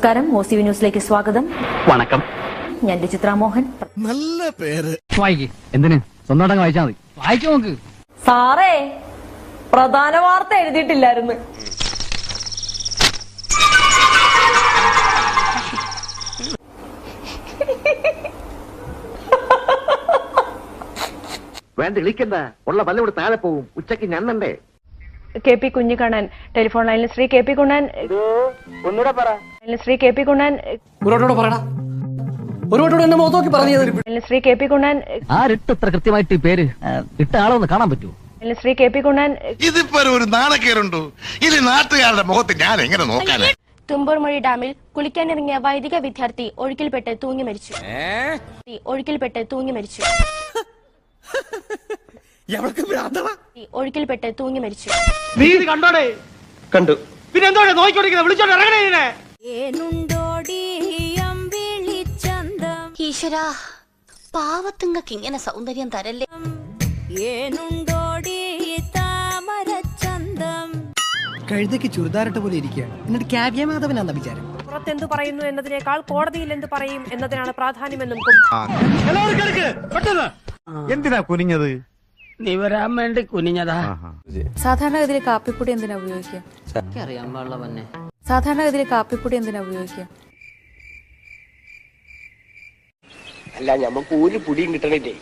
നമസ്കാരം, OCV ന്യൂസിലേക്ക് സ്വാഗതം. വണക്കം. ഞാൻ ചിത്ര മോഹൻ. നല്ല പേര്. വായിക്ക്. എന്തിന്? സ്വന്തം വായിച്ചാൽ മതി. വായിച്ചു നോക്ക്. സാറേ, പ്രധാന വാർത്ത എഴുതിയിട്ടില്ലായിരുന്നു. വേണ്ട, ഇളിക്കണ്ട. ഉള്ള പല്ലവിടെ താഴെ പോവും. ഉച്ചക്ക് ഞണ്ണണ്ടേ? KP കുഞ്ഞിക്കണ്ണൻ ടെലിഫോൺ ലൈനിൽ. ശ്രീ KP കുണ്ണൻ, ഒന്നുകൂടെ പറ. ശ്രീ KP കുണ്ണൻ, ശ്രീ KP കുണ്ണൻ, ആരിട്ട് ഇത്ര കൃത്യമായിട്ട് ഈ പേര് ഇട്ട ആളൊന്ന് കാണാൻ പറ്റുമോ? ശ്രീ KP കുണ്ണൻ. ഇതിപ്പോ ഒരു നാണക്കേടുണ്ടോ? ഇത് നാട്ടുകാരുടെ മുഖത്ത് ഞാൻ എങ്ങനെ നോക്കാനാ? തുമ്പൂർമൊഴി ഡാമിൽ കുളിക്കാനിറങ്ങിയ വൈദിക വിദ്യാർത്ഥി ഒഴുക്കിൽപ്പെട്ട് തൂങ്ങി മരിച്ചു. ഒഴുക്കിൽപ്പെട്ട് തൂങ്ങി മരിച്ചു. നീ ഇത് കണ്ടോടെ? കണ്ടു. പിന്നെ എന്തോടെ നോക്കിക്കൊണ്ടിരിക്കുന്നത്? വിളിച്ചോണ്ട് ഇറങ്ങണേ. ഈശ്വരാ, പാവത്തുങ്ങൾക്ക് ഇങ്ങനെ സൗന്ദര്യം തരല്ലേ. കഴുതയ്ക്ക് ചുരിദാറിട്ട് പോലെ ഇരിക്കുകയാണ്. എന്നിട്ട് കാവ്യ മാധവനാന്ന വിചാരം. പുറത്തെന്തു പറയുന്നു എന്നതിനേക്കാൾ കോടതിയിൽ എന്ത് പറയും എന്നതിനാണ് പ്രാധാന്യമെന്നും. എന്തിനാ കുനിഞ്ഞത്? നീ വരാൻ വേണ്ടി കുനിഞ്ഞതാ. സാധാരണഗതിയിൽ കാപ്പിപ്പൊടി എന്തിനാ ഉപയോഗിക്കുക? സാധാരണഗതിയിൽ കാപ്പിപ്പൊടി എന്തിനാ ഉപയോഗിക്കുക? അല്ല, ഞമ്മക്ക് ഒരു പൊടിയും കിട്ടണില്ലേ?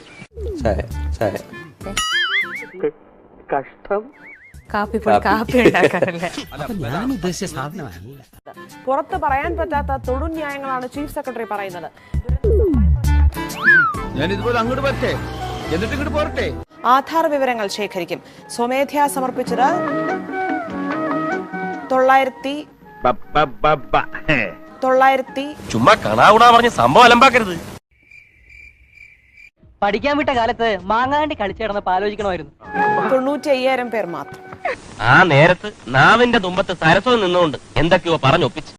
കഷ്ടം. കാപ്പിപ്പൊടി കാപ്പി ഉണ്ടാക്കാറല്ലേ? ഞാൻ ഉദ്ദേശിച്ച സാധനമല്ല. പുറത്ത് പറയാൻ പറ്റാത്ത തൊടുന്യായങ്ങളാണ് ചീഫ് സെക്രട്ടറി പറയുന്നത്. ഞാൻ ഇതുപോലെ അങ്ങോട്ട് പറ്റേ, എന്നിട്ട് ഇങ്ങോട്ട് പോരട്ടെ. ആധാർ വിവരങ്ങൾ ശേഖരിക്കും. സ്വമേധയാ സമർപ്പിച്ചത് 900. ചുമ്മാ കാണാവുടാ പറഞ്ഞ സംഭവം അലമ്പാക്കരുത്. പഠിക്കാൻ വിട്ട കാലത്ത് മാങ്ങാണ്ടി കളിച്ചു കിടന്നപ്പോ ആലോചിക്കണമായിരുന്നു. 95,000 പേർ മാത്രം. ആ നേരത്ത് നാവിന്റെ തുമ്പത്ത് സരസ്വം നിന്നുകൊണ്ട് എന്തൊക്കെയോ പറഞ്ഞൊപ്പിച്ചു.